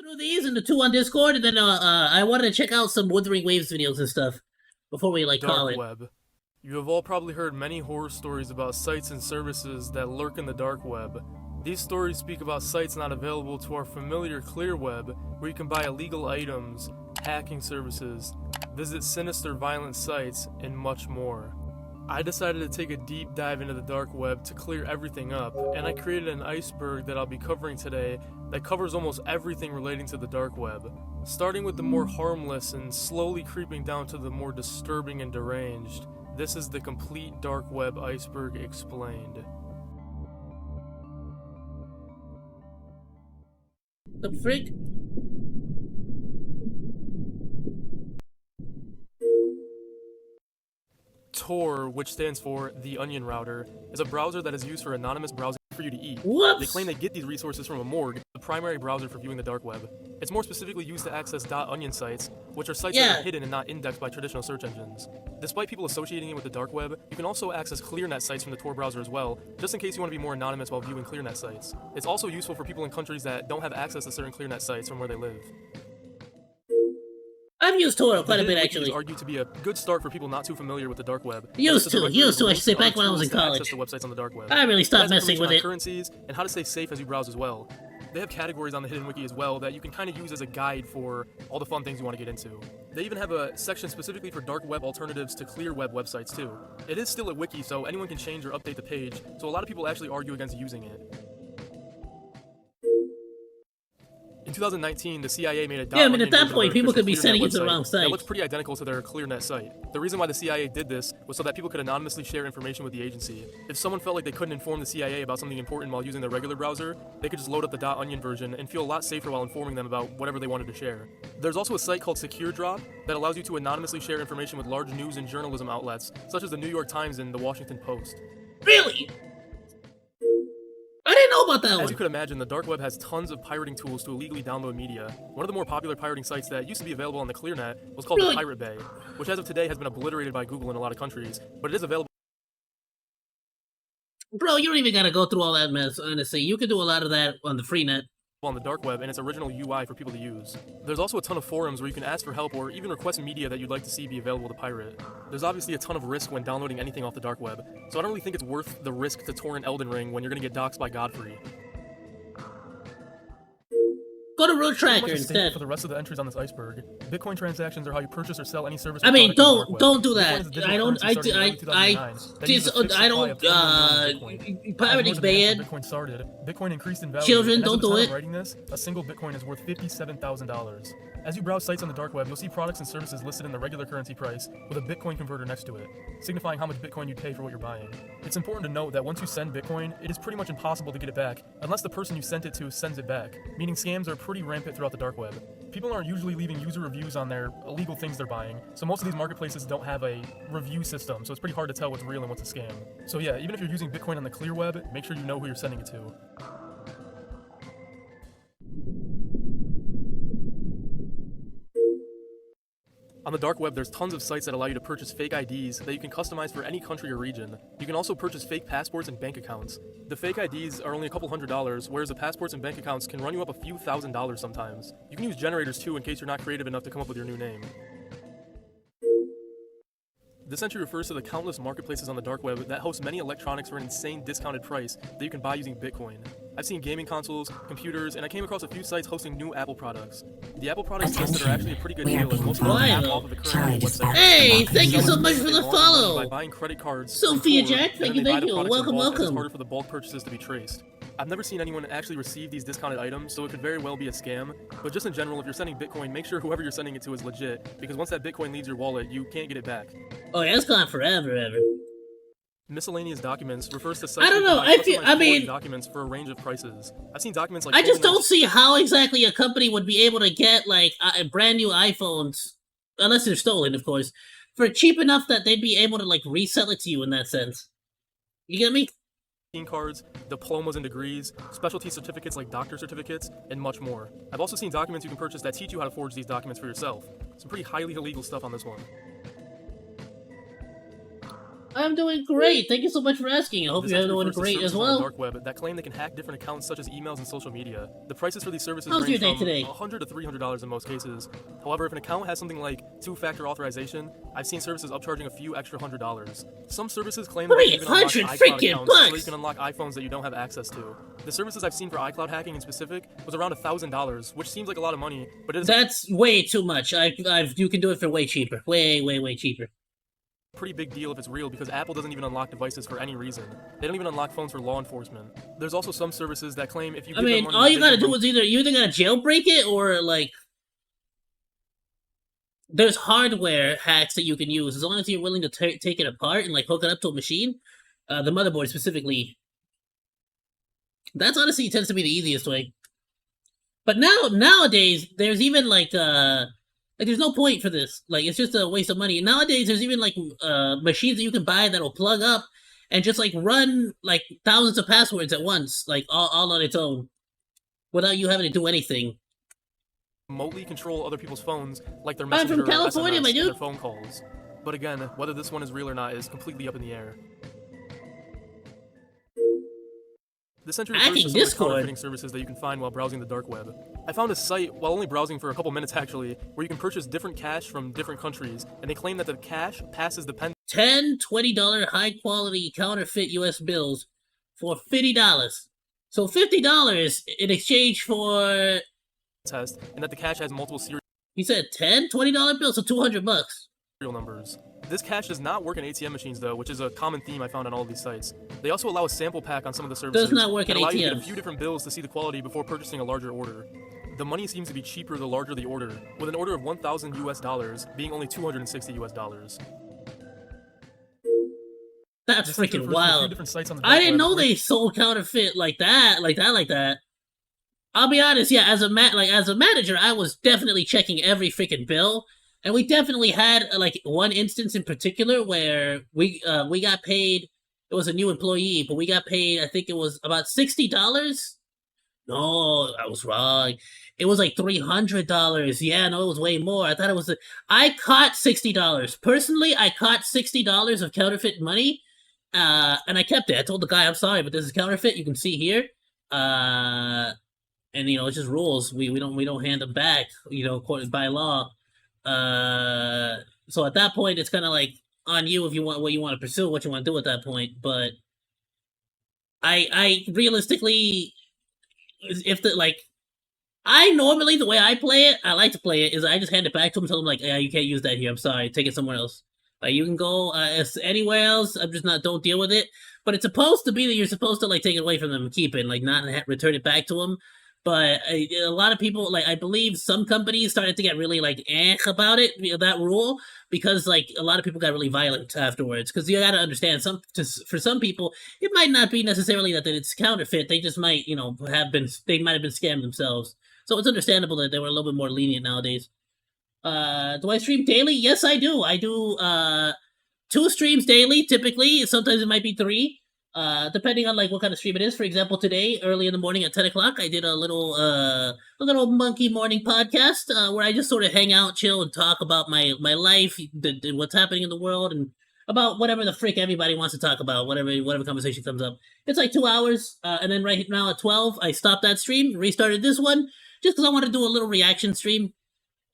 through these and the two on Discord, and then I wanted to check out some Wuthering Waves videos and stuff before we call Dark it. web. You have all probably heard many horror stories about sites and services that lurk in the dark web. These stories speak about sites not available to our familiar clear web, where you can buy illegal items, hacking services, visit sinister violent sites, and much more. I decided to take a deep dive into the dark web to clear everything up, and I created an iceberg that I'll be covering today that covers almost everything relating to the dark web, starting with the more harmless and slowly creeping down to the more disturbing and deranged. This is the complete dark web iceberg explained. The frick? Tor, which stands for The Onion Router, is a browser that is used for anonymous browsing for you to eat. Whoops! They claim they get these resources from a morgue, the primary browser for viewing the dark web. It's more specifically used to access .onion sites, which are sites that are hidden and not indexed by traditional search engines. Despite people associating it with the dark web, you can also access ClearNet sites from the Tor browser as well, just in case you want to be more anonymous while viewing ClearNet sites. It's also useful for people in countries that don't have access to certain ClearNet sites from where they live. I've used Tor quite a bit, actually. Argued to be a good start for people not too familiar with the dark web. Used to, I should say, back when I was in college. Access to websites on the dark web. I really stopped messing with it. Currencies and how to stay safe as you browse as well. They have categories on the hidden wiki as well that you can kind of use as a guide for all the fun things you want to get into. They even have a section specifically for dark web alternatives to clear web websites too. It is still a wiki, so anyone can change or update the page, so a lot of people actually argue against using it. In 2019, the CIA made a at that point, people could be sending it to the wrong site. That looks pretty identical to their ClearNet site. The reason why the CIA did this was so that people could anonymously share information with the agency. If someone felt like they couldn't inform the CIA about something important while using their regular browser, they could just load up the .onion version and feel a lot safer while informing them about whatever they wanted to share. There's also a site called SecureDrop that allows you to anonymously share information with large news and journalism outlets, such as the New York Times and the Washington Post. Really? I didn't know about that one. As you could imagine, the dark web has tons of pirating tools to illegally download media. One of the more popular pirating sites that used to be available on the ClearNet was called the Pirate Bay, which as of today has been obliterated by Google in a lot of countries, but it is available. Bro, you don't even gotta go through all that mess, honestly. You can do a lot of that on the free net. On the dark web and its original UI for people to use. There's also a ton of forums where you can ask for help or even request media that you'd like to see be available to pirate. There's obviously a ton of risk when downloading anything off the dark web, so I don't really think it's worth the risk to torrent Elden Ring when you're gonna get doxxed by Godfrey. Go to Road Tracker instead. For the rest of the entries on this iceberg, Bitcoin transactions are how you purchase or sell any service. I mean, don't do that. Pirating's bad. Bitcoin started. Bitcoin increased in value. Children, don't do it. Writing this, a single Bitcoin is worth $57,000. As you browse sites on the dark web, you'll see products and services listed in the regular currency price with a Bitcoin converter next to it, signifying how much Bitcoin you pay for what you're buying. It's important to note that once you send Bitcoin, it is pretty much impossible to get it back unless the person you sent it to sends it back, meaning scams are pretty rampant throughout the dark web. People aren't usually leaving user reviews on their illegal things they're buying, so most of these marketplaces don't have a review system, so it's pretty hard to tell what's real and what's a scam. So yeah, even if you're using Bitcoin on the clear web, make sure you know who you're sending it to. On the dark web, there's tons of sites that allow you to purchase fake IDs that you can customize for any country or region. You can also purchase fake passports and bank accounts. The fake IDs are only a couple $100s, whereas the passports and bank accounts can run you up a few $1,000s sometimes. You can use generators too in case you're not creative enough to come up with your new name. This entry refers to the countless marketplaces on the dark web that host many electronics for an insane discounted price that you can buy using Bitcoin. I've seen gaming consoles, computers, and I came across a few sites hosting new Apple products. The Apple products listed are actually a pretty good deal, as most of them half off of the current website. Hey, thank you so much for the follow! By buying credit cards, Sophia Jack, thank you. Welcome. It's harder for the bulk purchases to be traced. I've never seen anyone actually receive these discounted items, so it could very well be a scam. But just in general, if you're sending Bitcoin, make sure whoever you're sending it to is legit, because once that Bitcoin leaves your wallet, you can't get it back. Oh yeah, it's gone forever. Miscellaneous documents refers to sites I don't know. I mean, documents for a range of prices. I've seen documents like. I just don't see how exactly a company would be able to get like brand new iPhones, unless they're stolen, of course, for cheap enough that they'd be able to like resell it to you in that sense. You get me? Cards, diplomas and degrees, specialty certificates like doctor certificates, and much more. I've also seen documents you can purchase that teach you how to forge these documents for yourself. Some pretty highly illegal stuff on this one. I'm doing great. Thank you so much for asking. I hope This you're entry doing refers to great as services on the well. dark web that claim they can hack different accounts such as emails and social media. The prices for these services How's your range day from today? $100 to $300 in most cases. However, if an account has something like two-factor authorization, I've seen services upcharging a few extra $100s. Some services claim that they even unlock 300 iCloud freaking accounts so that you bucks! can unlock iPhones that you don't have access to. The services I've seen for iCloud hacking in specific was around $1,000, which seems like a lot of money, but it is That's way too much. You can do it for way cheaper. Way cheaper. pretty big deal if it's real because Apple doesn't even unlock devices for any reason. They don't even unlock phones for law enforcement. There's also some services that claim if you give them money, all you they gotta can do is either gotta jailbreak it or like there's hardware hacks that you can use as long as you're willing to take it apart and like hook it up to a machine. The motherboard specifically. That's honestly tends to be the easiest way. But nowadays there's even like there's no point for this. Like it's just a waste of money. Nowadays there's even like machines that you can buy that'll plug up and just like run like thousands of passwords at once, like all on its own, without you having to do anything. remotely control other people's phones, like their I'm messenger from California, or SMS my and dude. their phone calls. But again, whether this one is real or not is completely up in the air. This entry refers to some of the Discord. counterfeiting services that you can find while browsing the dark web. I found a site, while only browsing for a couple minutes actually, where you can purchase different cash from different countries, and they claim that the cash passes the pen $10, $20 high quality counterfeit US bills for $50. So $50 in exchange for test, and that the cash has multiple serial he said $10, $20 bills, so $200. numbers. This cash does not work in ATM machines though, which is a common theme I found on all of these sites. They also allow a sample pack on some of the services Does not work that at allow you to get ATMs. a few different bills to see the quality before purchasing a larger order. The money seems to be cheaper the larger the order, with an order of 1,000 US dollars being only 260 US dollars. That's This entry freaking refers to a few wild. different sites on the I dark didn't web know where they sold counterfeit like that. I'll be honest, yeah, as a manager, I was definitely checking every freaking bill. And we definitely had like one instance in particular where we got paid. It was a new employee, but we got paid. I think it was about $60. No, I was wrong. It was like $300. Yeah, no, it was way more. I thought it was. I caught $60 personally. I caught $60 of counterfeit money, and I kept it. I told the guy, "I'm sorry, but this is counterfeit. You can see here." And it's just rules. We don't hand them back. By law. So at that point, it's kind of like on you if you want what you want to pursue, what you want to do at that point. But I realistically, if I normally the way I play it, I like to play it is I just hand it back to them, tell them like, yeah, you can't use that here. I'm sorry, take it somewhere else. Like you can go anywhere else. I'm just not. Don't deal with it. But it's supposed to be that you're supposed to like take it away from them and keep it, like not return it back to them. But a lot of people, like I believe some companies started to get really like about it, that rule, because like a lot of people got really violent afterwards. Because you got to understand, for some people, it might not be necessarily that it's counterfeit. They just might, they might have been scammed themselves. So it's understandable that they were a little bit more lenient nowadays. Do I stream daily? Yes, I do. I do 2 streams daily, typically. Sometimes it might be 3. Depending on like what kind of stream it is. For example, today, early in the morning at 10 o'clock, I did a little monkey morning podcast where I just sort of hang out, chill, and talk about my life, what's happening in the world, and about whatever the frick everybody wants to talk about, whatever conversation comes up. It's like 2 hours, and then right now at 12, I stopped that stream, restarted this one, just because I want to do a little reaction stream,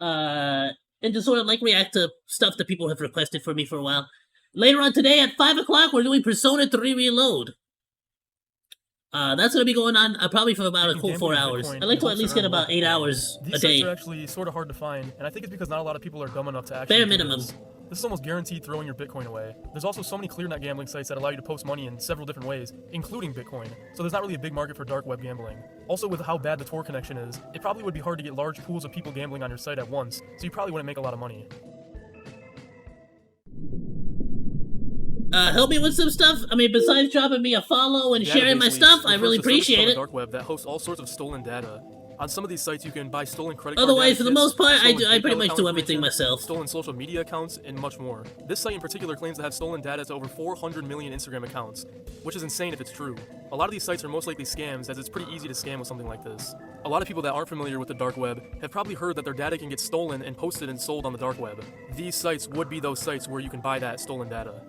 and just sort of like react to stuff that people have requested for me for a while. Later on today at 5 o'clock, we're doing Persona 3 Reload. That's going to be going on probably for about a cool 4 hours. I like to at least get about 8 hours a day. These sites are actually sort of hard to find, and I think it's because not a lot of people are dumb enough to actually Bare do minimum. This is almost guaranteed throwing your Bitcoin away. There's also so many clear-net gambling sites that allow you to post money in several different ways, including Bitcoin, so there's not really a big market for dark web gambling. Also, with how bad the Tor connection is, it probably would be hard to get large pools of people gambling on your site at once, so you probably wouldn't make a lot of money. Help me with some stuff. I mean, besides dropping me a follow and sharing my stuff, I really appreciate it. Dark web that hosts all sorts of stolen data. On some of these sites, you can buy stolen credit card Otherwise, for the most part, I pretty much do everything myself. Stolen social media accounts, and much more. This site in particular claims to have stolen data to over 400 million Instagram accounts, which is insane if it's true. A lot of these sites are most likely scams, as it's pretty easy to scam with something like this. A lot of people that aren't familiar with the dark web have probably heard that their data can get stolen and posted and sold on the dark web. These sites would be those sites where you can buy that stolen data.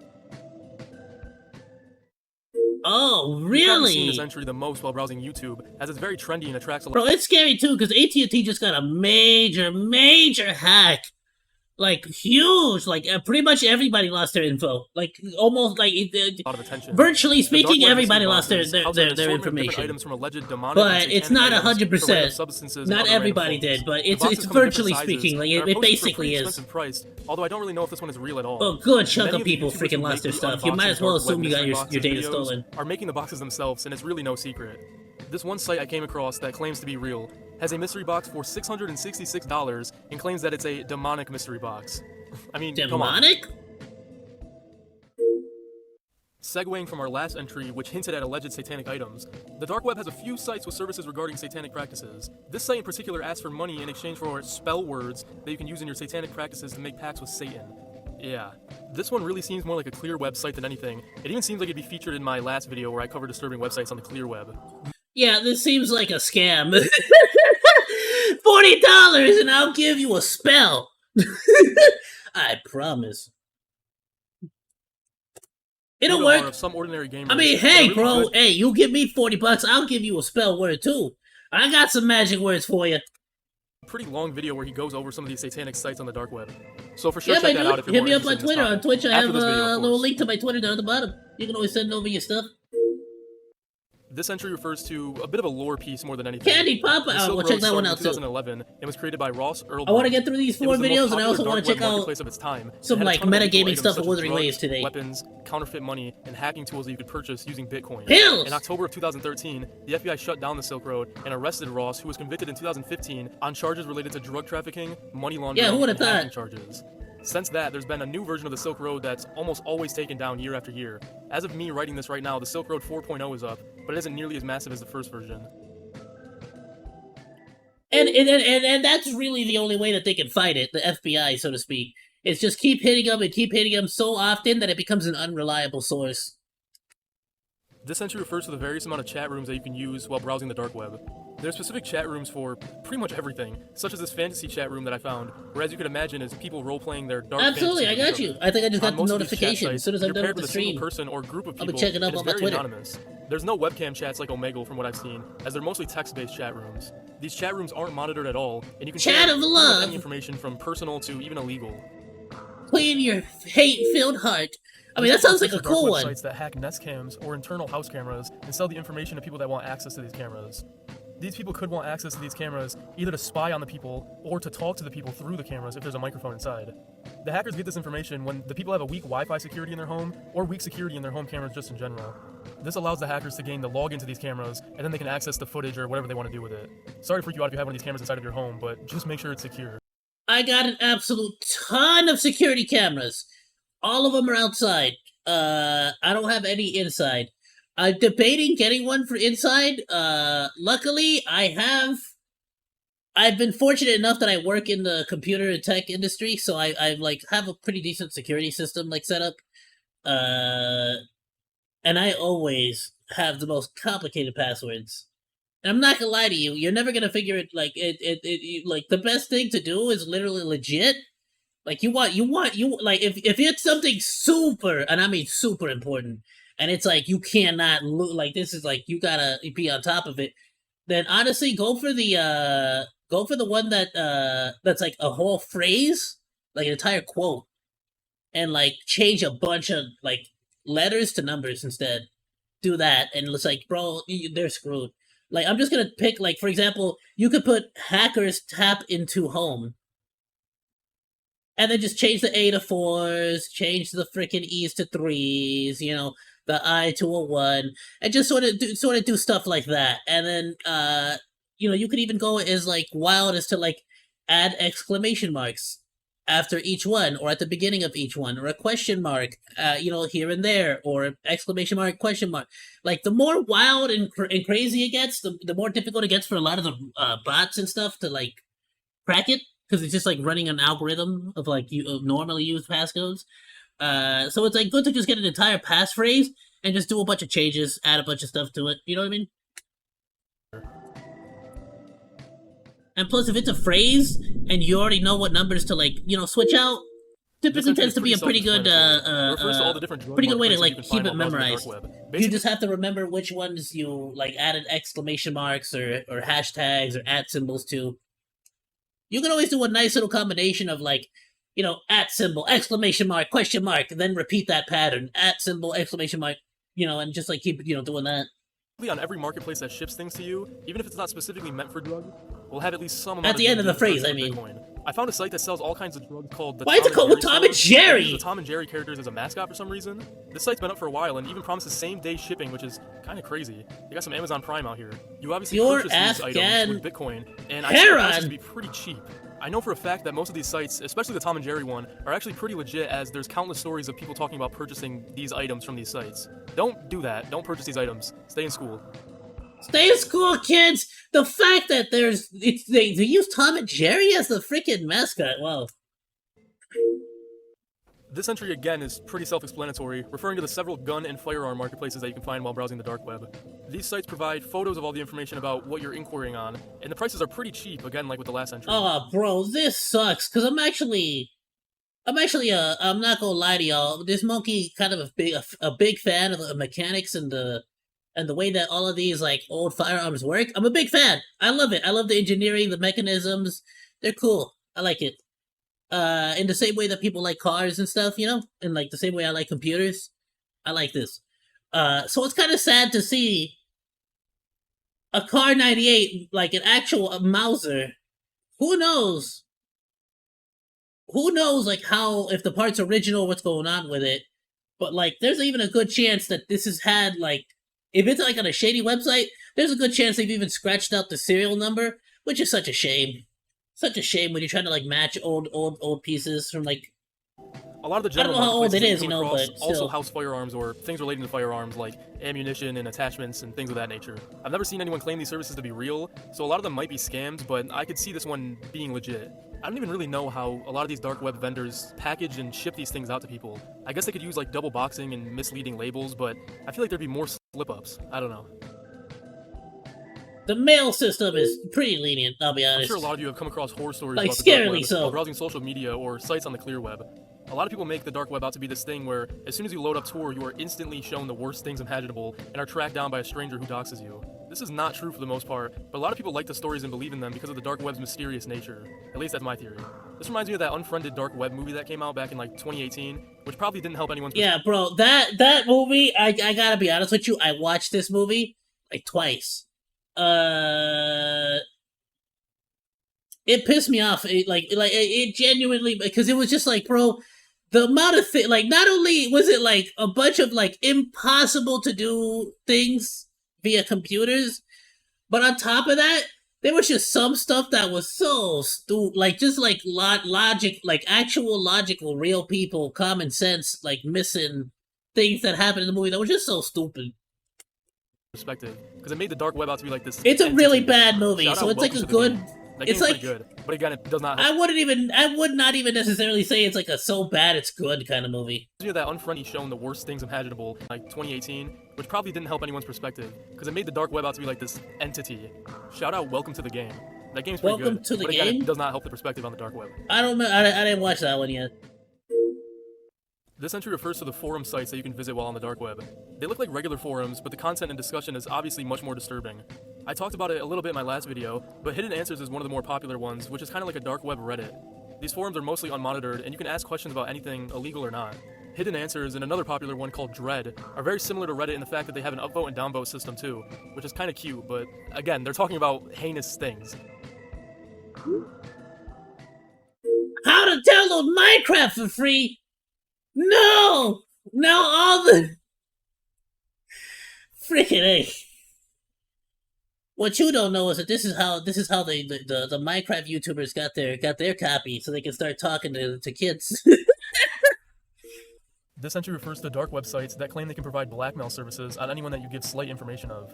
Oh, You've probably seen this really? entry the most while browsing YouTube, as it's very trendy and attracts a lot. Bro, it's scary too, because AT&T just got a major hack. Like, huge. Like, pretty much everybody lost their info. Like, almost, like, lot of attention. virtually The dark speaking, web everybody boxes lost house an their assortment of different information. items from alleged demonic But and it's satanic not items to 100%. random substances and Not other random everybody folks. did, but The it's boxes come in virtually different sizes, speaking. Like, and are it posted for basically pretty is. expensive price, although I don't really know if this one is real at all. A good chunk Many of people YouTubers freaking who lost their make the stuff. You might unboxing as well dark web assume you got mystery your boxes data videos stolen. Are making the boxes themselves, and it's really no secret. This one site I came across that claims to be real has a mystery box for $666 and claims that it's a demonic mystery box. I mean, come on. Demonic? Segueing from our last entry, which hinted at alleged satanic items, the dark web has a few sites with services regarding satanic practices. This site in particular asks for money in exchange for spell words that you can use in your satanic practices to make pacts with Satan. Yeah, this one really seems more like a clear website than anything. It even seems like it'd be featured in my last video where I covered disturbing websites on the clear web. Yeah, this seems like a scam. $40 and I'll give you a spell. I promise. It'll Photo bar work. of some ordinary gamers I mean, that are hey, really bro, good- hey, you give me $40, I'll give you a spell word too. I got some magic words for you. Pretty long video where he goes over some of these satanic sites on the dark web. So for sure, Yeah, check man, that out if you're hit more me up on interested in Twitter. this On topic. Twitch, I After have this video, a of little course. link to my Twitter down at the bottom. You can always send over your stuff. This entry refers to a bit of a lore piece more than anything. Candy Papa. The Oh, Silk we'll Road check that one started in out too. 2011 and was created by Ross Earl. I want to get through these 4 videos, and I also want to check out of its time. some, It had a like, ton of illegal metagaming items stuff such of as Wuthering drugs, Waves today. Weapons, counterfeit money, and hacking tools that you could purchase using Bitcoin. Pills! In October of 2013, the FBI shut down the Silk Road and arrested Ross, who was convicted in 2015 on charges related to drug trafficking, money laundering, Yeah, who would've and hacking thought? charges. Since that, there's been a new version of the Silk Road that's almost always taken down year after year. As of me writing this right now, the Silk Road 4.0 is up, but it isn't nearly as massive as the first version. And that's really the only way that they can fight it, the FBI, so to speak. Is just keep hitting them so often that it becomes an unreliable source. This entry refers to the various amount of chat rooms that you can use while browsing the dark web. There are specific chat rooms for pretty much everything, such as this fantasy chat room that I found, where as you can imagine is people role-playing their dark Absolutely, I fantasies got with you. each other. I think I just got On the most of these chat notification sites, as soon as I'm you're done paired with the with a single stream. person or group of I'll people, be checking up and it's on my very Twitter. anonymous. There's no webcam chats like Omegle from what I've seen, as they're mostly text-based chat rooms. These chat rooms aren't monitored at all, and you can Chat share of pretty much love. any information from personal to even illegal. Clean your hate-filled heart. I mean, that sounds like a Dark cool websites one. that hack Nest cams or internal house cameras and sell the information to people that want access to these cameras. These people could want access to these cameras either to spy on the people or to talk to the people through the cameras if there's a microphone inside. The hackers get this information when the people have a weak Wi-Fi security in their home or weak security in their home cameras just in general. This allows the hackers to gain the login to these cameras, and then they can access the footage or whatever they want to do with it. Sorry to freak you out if you have one of these cameras inside of your home, but just make sure it's secure. I got an absolute ton of security cameras. All of them are outside. I don't have any inside. I'm debating getting one for inside. Luckily, I've been fortunate enough that I work in the computer and tech industry, so I like have a pretty decent security system like set up. And I always have the most complicated passwords. And I'm not gonna lie to you, you're never gonna figure it. Like like the best thing to do is literally legit. Like you like if it's something super, and I mean super important, and it's like you cannot like this is like you gotta be on top of it. Then honestly, go for the one that's like a whole phrase, like an entire quote, and like change a bunch of like letters to numbers instead. Do that, and it's like, bro, they're screwed. Like I'm just gonna pick, like, for example, you could put hackers tap into home. And then just change the A to 4s, change the freaking E's to 3s, you know, the I to a 1, and just sort of do stuff like that. And then, you know, you could even go as like wild as to like add exclamation marks after each one, or at the beginning of each one, or a question mark, you know, here and there, or exclamation mark, question mark. Like the more wild and crazy it gets, the more difficult it gets for a lot of the bots and stuff to like crack it. Because it's just like running an algorithm of like normally used passcodes. So it's like good to just get an entire passphrase and just do a bunch of changes, add a bunch of stuff to it. You know what I mean? And plus, if it's a phrase and you already know what numbers to like, you know, switch out, typically entry tends is to be a pretty good self-explanatory. It refers to all the different drug pretty good way to marketplaces like you can keep find it while browsing the dark memorized. web. You Basically, just have to remember which ones you like added exclamation marks or hashtags or @ symbols to. You can always do a nice little combination of like, you know, @ symbol, exclamation mark, question mark, and then repeat that pattern, @ symbol, exclamation mark, you know, and just like keep, you know, doing that. on every marketplace that ships things to you, even if it's not specifically meant for drugs, will have at least some amount At of the end of the deemed phrase, purchase I of mean. Bitcoin. I found a site that sells all kinds of drugs called the Why is it called Tom and Store. They Jerry? use the Tom and Jerry characters as a mascot for some reason. This site's been up for a while and even promises same-day shipping, which is kind of crazy. They got some Amazon Prime out here. You obviously Pure purchase these Afghan items with Bitcoin, and I see the prices to be pretty cheap. I know for a fact that most of these sites, especially the Tom and Jerry one, are actually pretty legit, as there's countless stories of people talking about purchasing these items from these sites. Don't do that. Don't purchase these items. Stay in school. Stay in school, kids! The fact that they use Tom and Jerry as the freaking mascot, wow. This entry again is pretty self-explanatory, referring to the several gun and firearm marketplaces that you can find while browsing the dark web. These sites provide photos of all the information about what you're inquiring on, and the prices are pretty cheap, again like with the last entry. Oh, bro, this sucks, because I'm not gonna lie to y'all, this monkey kind of a big fan of the mechanics and the way that all of these like old firearms work. I'm a big fan. I love it. I love the engineering, the mechanisms. They're cool. I like it. In the same way that people like cars and stuff, you know, and like the same way I like computers. I like this. So it's kind of sad to see a Car 98, like an actual Mauser. Who knows? Who knows, like how if the part's original, what's going on with it? But like, there's even a good chance that this has had like, if it's like on a shady website, there's a good chance they've even scratched out the serial number, which is such a shame. Such a shame when you're trying to like match old pieces from like. A lot of the I don't general know how old it marketplaces is, you that you know, come across but also still. house firearms or things relating to firearms like ammunition and attachments and things of that nature. I've never seen anyone claim these services to be real, so a lot of them might be scams, but I could see this one being legit. I don't even really know how a lot of these dark web vendors package and ship these things out to people. I guess they could use like double boxing and misleading labels, but I feel like there'd be more slip-ups. I don't know. The mail system is pretty lenient, I'll be honest. I'm sure a lot of you have come across horror stories like about the dark scarily web so. while browsing social media or sites on the clear web. A lot of people make the dark web out to be this thing where as soon as you load up Tor, you are instantly shown the worst things imaginable and are tracked down by a stranger who doxes you. This is not true for the most part, but a lot of people like the stories and believe in them because of the dark web's mysterious nature. At least that's my theory. This reminds me of that Unfriended dark web movie that came out back in like 2018, which probably didn't help anyone's. Yeah, bro, that movie, I gotta be honest with you, I watched this movie like twice. It pissed me off. It genuinely, because it was just like, bro, the amount of like, not only was it like a bunch of like impossible to do things via computers, but on top of that, there was just some stuff that was so stupid, like just like logic, like actual logical, real people, common sense, like missing things that happened in the movie that were just so stupid. Perspective, because it made the dark web out to be like this. It's a really bad movie, so it's like a good. It's like good, but again, it does not. I would not even necessarily say it's like a so bad it's good kind of movie. You know that Unfriendly shown the worst things imaginable, like 2018, which probably didn't help anyone's perspective, because it made the dark web out to be like this entity. Shout out, Welcome to the Game. That game's pretty good. Welcome to the but again, Game? It does not help the perspective on the dark web. I don't know. I didn't watch that one yet. This entry refers to the forum sites that you can visit while on the dark web. They look like regular forums, but the content and discussion is obviously much more disturbing. I talked about it a little bit in my last video, but Hidden Answers is one of the more popular ones, which is kind of like a dark web Reddit. These forums are mostly unmonitored, and you can ask questions about anything, illegal or not. Hidden Answers and another popular one called Dread are very similar to Reddit in the fact that they have an upvote and downvote system too, which is kind of cute, but again, they're talking about heinous things. How to download Minecraft for free? No! Now all the freaking A. What you don't know is that this is how the Minecraft YouTubers got their copy, so they can start talking to kids. This entry refers to dark websites that claim they can provide blackmail services on anyone that you give slight information of.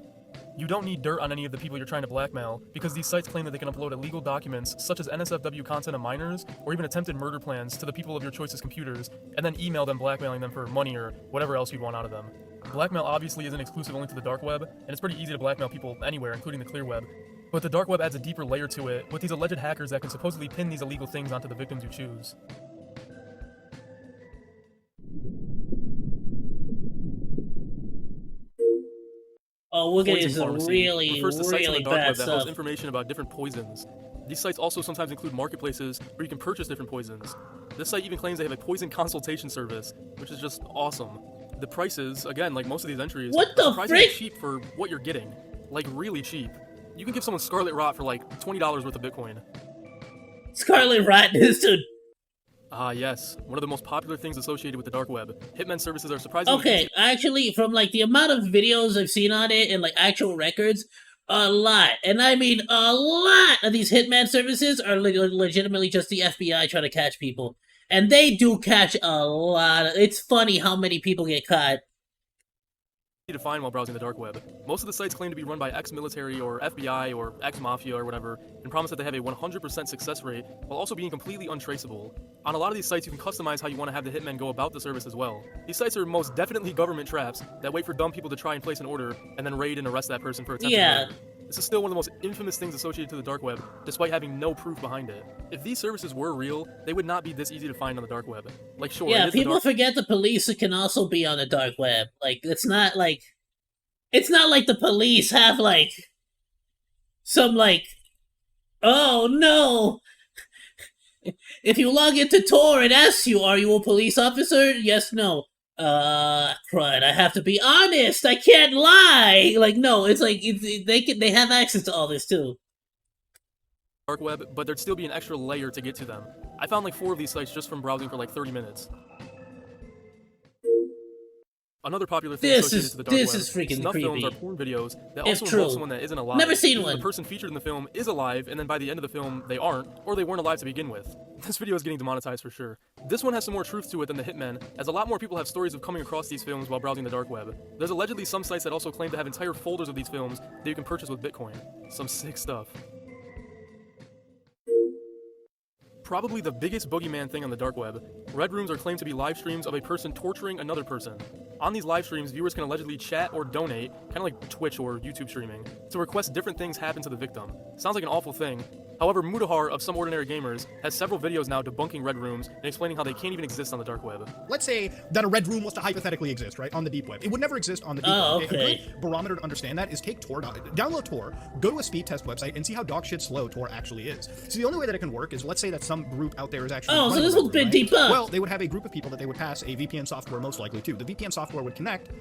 You don't need dirt on any of the people you're trying to blackmail, because these sites claim that they can upload illegal documents such as NSFW content of minors, or even attempted murder plans to the people of your choice's computers, and then email them blackmailing them for money or whatever else you'd want out of them. Blackmail obviously isn't exclusive only to the dark web, and it's pretty easy to blackmail people anywhere, including the clear web. But the dark web adds a deeper layer to it, with these alleged hackers that can supposedly pin these illegal things onto the victims you choose. Oh, we're getting Poison some pharmacy really, refers to sites on really the dark bad web that holds stuff. information about different poisons. These sites also sometimes include marketplaces where you can purchase different poisons. This site even claims they have a poison consultation service, which is just awesome. The prices, again, like most of these entries, What are the surprisingly frick? cheap for what you're getting. Like, really cheap. You can give someone Scarlet Rot for like $20 worth of Bitcoin. Scarlet Rot is dude. Ah, yes. One of the most popular things associated with the dark web. Hitman services are surprisingly Okay, easy. actually, from like the amount of videos I've seen on it and like actual records, a lot, and I mean a lot of these hitman services are legitimately just the FBI trying to catch people, and they do catch a lot. It's funny how many people get caught. To find while browsing the dark web. Most of the sites claim to be run by ex-military or FBI or ex-mafia or whatever, and promise that they have a 100% success rate while also being completely untraceable. On a lot of these sites, you can customize how you want to have the hitmen go about the service as well. These sites are most definitely government traps that wait for dumb people to try and place an order and then raid and arrest that person for attempted murder. This is still one of the most infamous things associated to the dark web, despite having no proof behind it. If these services were real, they would not be this easy to find on the dark web. Like, sure, Yeah, people forget the police can also be on the dark web. Like, it's not like the police have like some like, oh no. If you log into Tor, it asks you, are you a police officer? Yes, no. Crud, I have to be honest. I can't lie. Like, no, it's like they have access to all this too. Dark web, but there'd still be an extra layer to get to them. I found like 4 of these sites just from browsing for like 30 minutes. Another popular thing associated to the dark web, is freaking snuff creepy. films are porn videos that If also true. involve someone that isn't alive. Never seen Either one. The person featured in the film is alive, and then by the end of the film, they aren't, or they weren't alive to begin with. This video is getting demonetized for sure. This one has some more truth to it than the Hitmen, as a lot more people have stories of coming across these films while browsing the dark web. There's allegedly some sites that also claim to have entire folders of these films that you can purchase with Bitcoin. Some sick stuff. Probably the biggest boogeyman thing on the dark web, red rooms are claimed to be live streams of a person torturing another person. On these live streams, viewers can allegedly chat or donate, kind of like Twitch or YouTube streaming, to request different things happen to the victim. Sounds like an awful thing. However, Mudahar of Some Ordinary Gamers has several videos now debunking red rooms and explaining how they can't even exist on the dark web. Let's say that a red room was to hypothetically exist, right, on the deep web. It would never exist on the deep web. Okay. A good barometer to understand that is take Tor, download Tor, go to a speed test website, and see how dog shit slow Tor actually is. So the only way that it can work is, let's say that some group out there is actually Oh, so running this a red one's room, been right? debunked. Well, they would have a group of people that they would pass a VPN software most likely to. The VPN software would connect,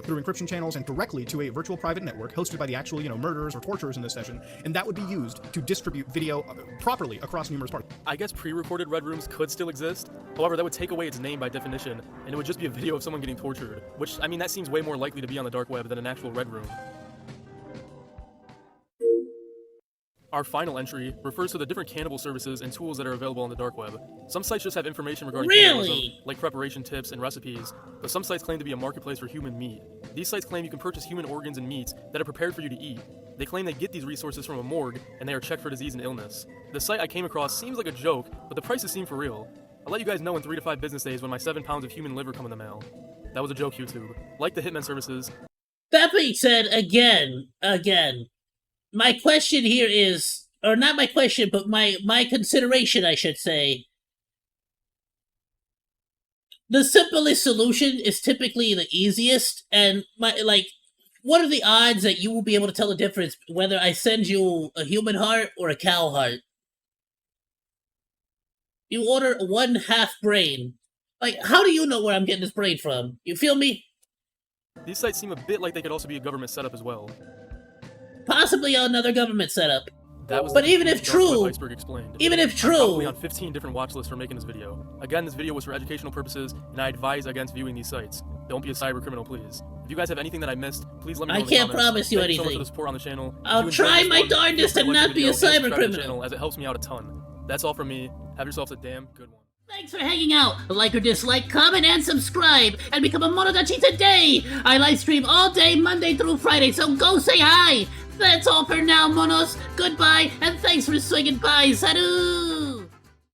through encryption channels and directly to a virtual private network hosted by the actual, murderers or torturers in this session, and that would be used to distribute video properly across numerous parts. I guess pre-recorded red rooms could still exist, however that would take away its name by definition, and it would just be a video of someone getting tortured, which, I mean, that seems way more likely to be on the dark web than an actual red room. Our final entry refers to the different cannibal services and tools that are available on the dark web. Some sites just have information regarding cannibalism, like preparation tips and recipes, but some sites claim to be a marketplace for human meat. These sites claim you can purchase human organs and meats that are prepared for you to eat. They claim they get these resources from a morgue, and they are checked for disease and illness. The site I came across seems like a joke, but the prices seem for real. I'll let you guys know in 3 to 5 business days when my 7 pounds of human liver come in the mail. That was a joke, YouTube. Like the Hitman services. That being said, again, my question here is, or not my question, but my consideration, I should say. The simplest solution is typically the easiest, and what are the odds that you will be able to tell the difference whether I send you a human heart or a cow heart? You order 1/2 brain. Like, how do you know where I'm getting this brain from? You feel me? These sites seem a bit like they could also be a government setup as well. Possibly another government setup. That was But even if true, Iceberg explained. even if I'm true, probably on 15 different watch lists for making this video. Again, this video was for educational purposes, and I advise against viewing these sites. Don't be a cyber criminal, please. If you guys have anything that I missed, please let me know I in the can't comments. promise you Thank you so much anything. for the support on the channel. If I'll you enjoyed try this my one, darndest feel to free like not the be a video and subscribe to the cybercriminal. channel, as it helps me out a ton. That's all from me. Have yourselves a damn good one. Thanks for hanging out. Like or dislike, comment, and subscribe, and become a Monodachi today. I live stream all day, Monday through Friday, so go say hi. That's all for now, monos. Goodbye, and thanks for swinging by. Salut!